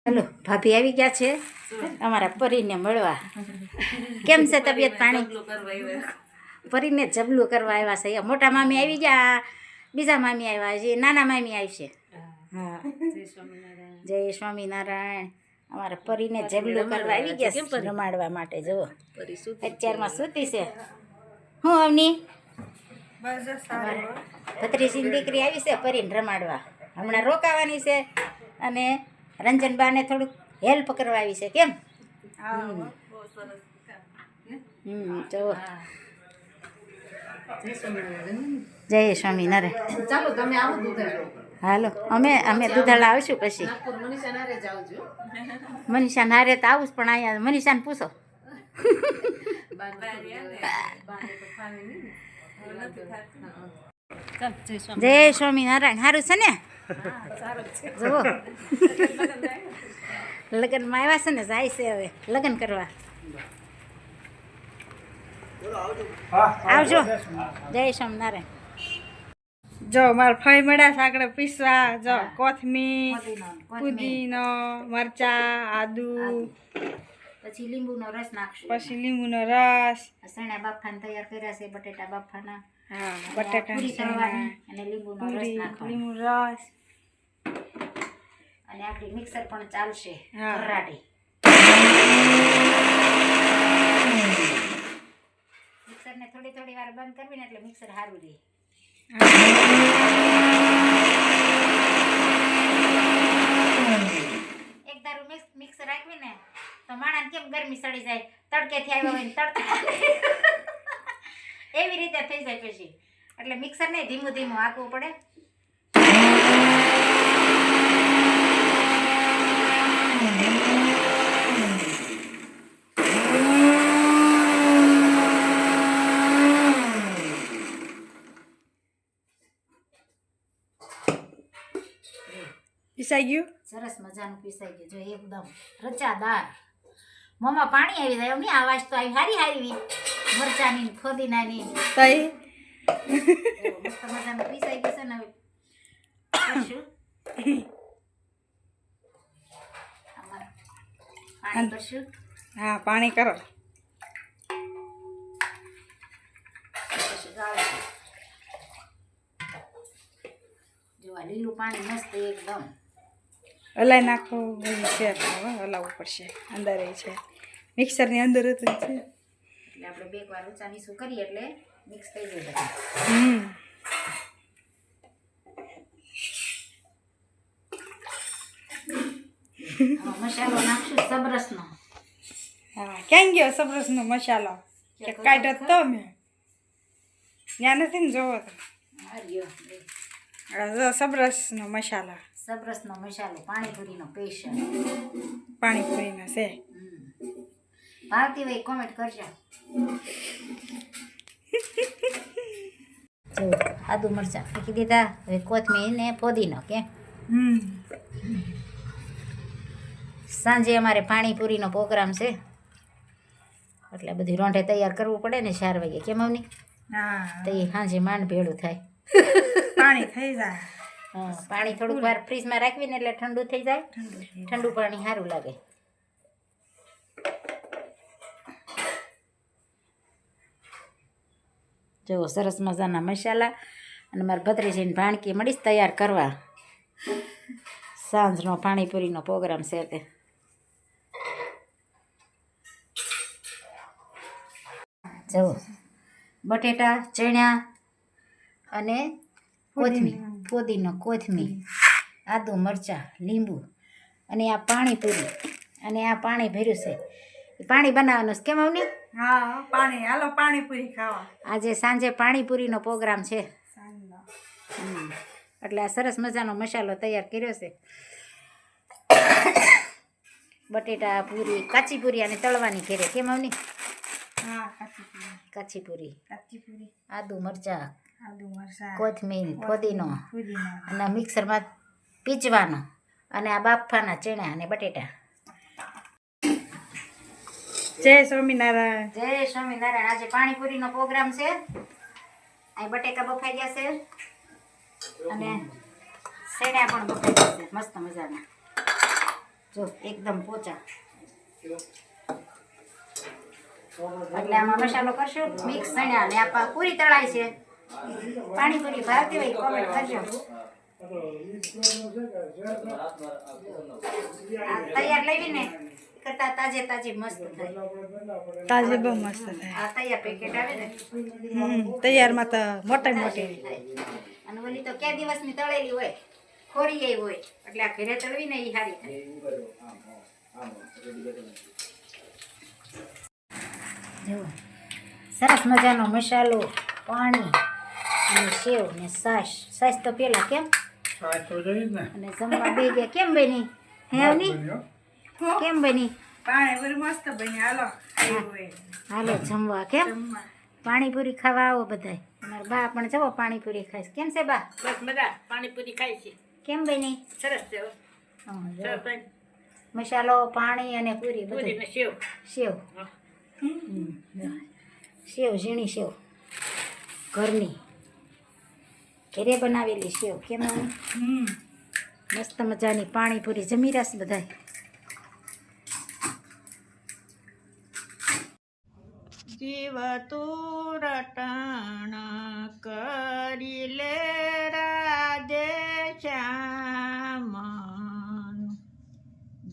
Hello भाभी આવી ગયા છે અમારા પરીને મળવા કેમ છે તબિયત પાણી પરીને જબલું કરવા આવ્યા છે મોટા મામી આવી ગયા બીજા મામી આવ્યા છે નાના મામી આવી છે હા જય સ્વામિનારાયણ અમારા પરીને જબલું કરવા આવી ગયા છે રમાડવા માટે જો અત્યારમાં સૂતી છે હું અવની ભત્રીજીની દીકરી આવી છે પરીને રમાડવા હમણાં રોકાવાની છે અને રંજનબાને થોડુંક હેલ્પ કરવા આવી છે કેમ તો જય સ્વામિનારાયણ ચાલો તમે આવો દૂધાળો હાલો અમે દૂધાળા આવશું પછી મનીષા નારે જાવ છો મનીષા નારે તો આવું જ પણ અહીંયા મનીષાને પૂછો જય સ્વામિનારાયણ સારું છે ને જુઓ લગ્નમાં આવ્યા છે ને જાય છે હવે લગ્ન કરવા આવજો જય સ્વામિનારાયણ જો મારા ફઈ મળ્યા સાકડે પીસવા જો કોથમીર પુદીનો મરચા આદુ પછી લીંબુનો રસ નાખશું પછી લીંબુનો રસ સણા બાફાને તૈયાર કર્યા છે બટેટા બાફાના હા બટાકા અને લીંબુનો રસ નાખવાનો લીંબુ રસ અને આપણી મિક્સર પણ ચાલશે હા. કરાટી મિક્સરને થોડી વાર બંધ કરવી ને એટલે મિક્સર સારું રહે એક ધારું મિક્સર રાખવી ને તો માણસ કેમ ગરમી સડી જાય તડકેથી આવ્યો હોય ને તડકા એવી રીતે થઈ જાય પછી એટલે મિક્સર ને ધીમું ધીમું હાંકવું પડે પીસાઈ ગયું સરસ મજાનું પીસાઈ ગયું જો એકદમ રચાદાર મોંમાં પાણી આવી જાય એમની આવાજ તો આવી હારી મરચાની ફોદીનાની તઈ મસ્ત મજાનું પીસાઈ ગયું છે ને હવે કરશું પાણી કરશું હા પાણી કરો જો આ લીલું પાણી મસ્ત એકદમ હલાઈ નાખો છે હલાવવું પડશે અંદર એ છે મિક્સરની અંદર હતું છે એટલે આપણે બે વાર ઊંચા નીચું કરીએ એટલે મિક્સ થઈ જાય બધું મસાલો નાખશું સબરસનો હા ક્યાં ગયો સબરસનો મસાલો કે કાઢ્યો તો મેં ત્યાં નથી ને જોવો તો સબરસનો મસાલો સબરસનો મસાલો પાણીપુરીનો સ્પેશિયલ પાણીપુરીનો છે ભાવતી હોય કોમેન્ટ કરજો જો આદુ મરચાં ફેંકી દીધા હવે કોથમીર ને ફોદીનો કે સાંજે અમારે પાણીપુરીનો પ્રોગ્રામ છે એટલે બધી રોંઢે તૈયાર કરવું પડે ને 4 વાગે કેમ અવની હા તો એ સાંજે માંડ ભેળું થાય પાણી થઈ જાય હા પાણી થોડુંક વાર ફ્રીજમાં રાખવીને એટલે ઠંડુ થઈ જાય ઠંડુ પાણી સારું લાગે જો સરસ મજાના મસાલા અને મારા ભત્રીજીને ભાણકી મળીશ તૈયાર કરવા સાંજનો પાણીપુરીનો પ્રોગ્રામ છે તે જો બટેટા ચણા અને કોથમીર આદુ મરચાં લીંબુ અને આ પાણીપુરી અને આ પાણી ભર્યું છે એ પાણી બનાવવાનું છે કેમ આવની હા પાણી હાલો પાણીપુરી ખાવા આજે સાંજે પાણીપુરીનો પ્રોગ્રામ છે એટલે આ સરસ મજાનો મસાલો તૈયાર કર્યો છે બટેટા પૂરી કાચી પૂરી અને તળવાની ઘેરે કેમ આવની હા કાચી પૂરી કાચીપુરી આદુ મરચાં આદુ મરચાં કોથમીર ફોદીનો પુદીનો અને મિક્સરમાં પીચવાનો અને આ બાફાના ચણા અને બટેટા જય સ્વામિનારાયણ જય સ્વામિનારાયણ આજે પાણીપુરીનો પ્રોગ્રામ છે અહીં બટેકા બફાઈ ગયા છે અને સેણા પણ બફાઈ ગયા છે મસ્ત મજાના જો એકદમ પોચા. એટલે આમાં મસાલો કરશું મિક્સ ચણ્યા ને આપા પૂરી તળાય છે. પાણીપુરી ભાવતી હોય કોમેન્ટ કરજો. આ તૈયાર લેવી ને કરતા તાજે તાજી મસ્ત થાય. તાજે બહુ મસ્ત થાય. આ તૈયાર પેકેટ આવે ને તૈયારમાં તો મોટી મોટી. અને ઓલી તો કે દિવસની તળેલી હોય ખોરી હોય એટલે આ ઘરે તળવી ને એ સારી થાય. જુઓ સરસ મજાનો મસાલો, પાણી અને સેવ ને છાશ તો પેલા કેમ અને જમવા બે ગયા કેમ બની હેવની કેમ બની પાણીપુરી મસ્ત બની. હાલો હાલો જમવા કેમ પાણીપુરી ખાવા આવો બધાય. અમારા બા પણ જવો પાણીપુરી ખાઈશ. કેમ છે બા? બસ મજા પાણીપુરી ખાઈ છે. કેમ બની? સરસ છે. મસાલો, પાણી અને પૂરી બધું. સેવ સેવ ઝીણી સેવ ઘરની ઘરે બનાવેલી સેવ. કેમ મસ્ત મજાની પાણીપુરી જમી રાસ બધાય. જીવ તું રટણ કરી લે રાધે શ્યામ,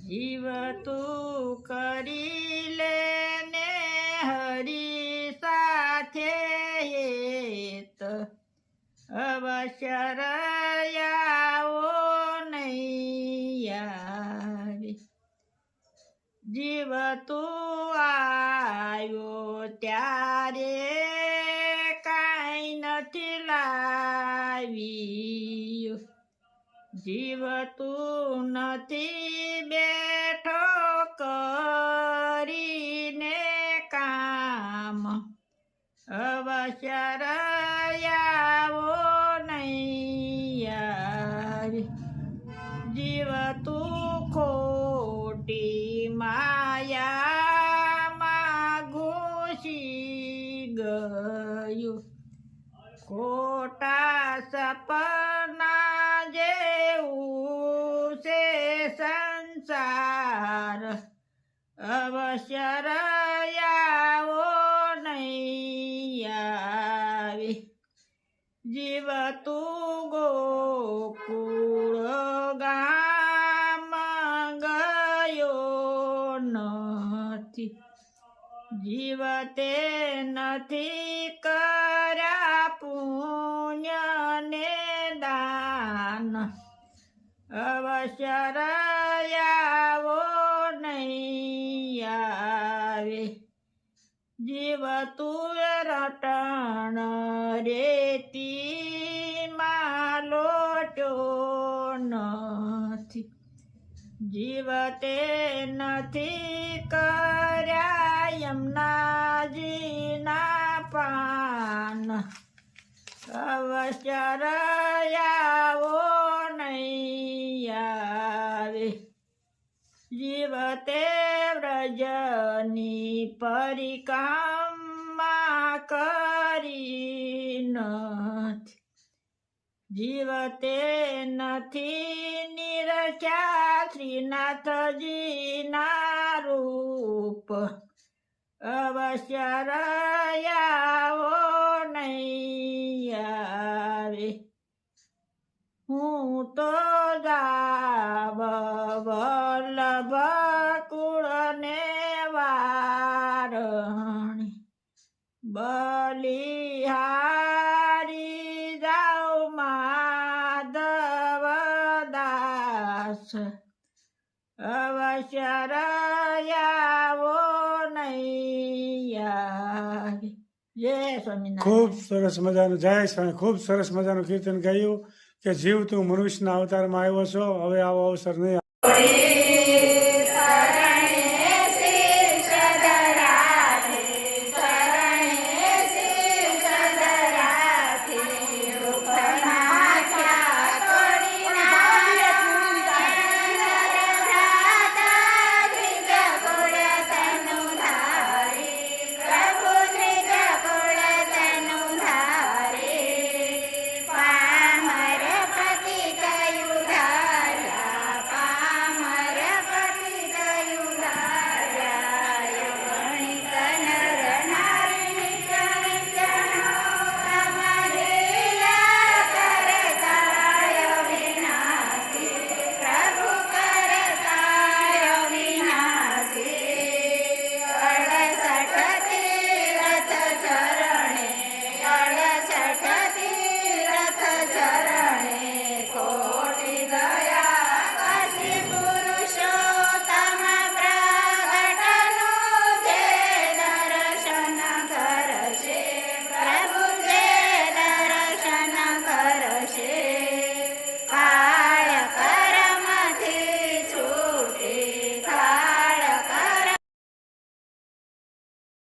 જીવ તું કરી લે ને હરી સાથે હેત, અવશ્ય રયાવો નહીં આવે. જીવ તું આવ્યો ત્યારે કાંઈ નથી લાવ્યું, જીવ તું નથી બેઠો કરીને કામ, અવશ્ય રયાવો નહીં આવે. જીવ તું ખોટી માયામાં ઘૂસી ગયું, ખોટા સપના જેવું છે સંસાર, અવશ્ય રયાવો નહીં આવે. જીવ તું ગોકુળ ગામ ગયો નથી, જીવ તે નથી કર્યા પુણ્ય ને દાન, અવશ્ય રયાવો નહીં આવે. જીવ તું રટણ રેતી માં લોટ્યો નથી, જીવ તે નથી કર્યા યમુનાજીના પાન, અવશ્ય રયાવો નહીં આવે. જીવ તે વ્રજની પરિક્રમા કરી નથી, જીવ તે નથી નિરખ્યા શ્રીનાથજીના રૂપ, અવશ્ય રયાવો નહીં આવે. હું તો જાવ વલ્લભ કુળને વારણી, બલિહારી જાઉ માધવ દાસ, અવશ્ય રયાવો નહીં આવે. જય સ્વામિનારાયણ. ખૂબ સરસ મજાનું જય સ્વામી. ખૂબ સરસ મજાનું કીર્તન ગાયું કે જીવ તું મનુષ્યના અવતારમાં આવ્યો છો, હવે આવો અવસર નહીં.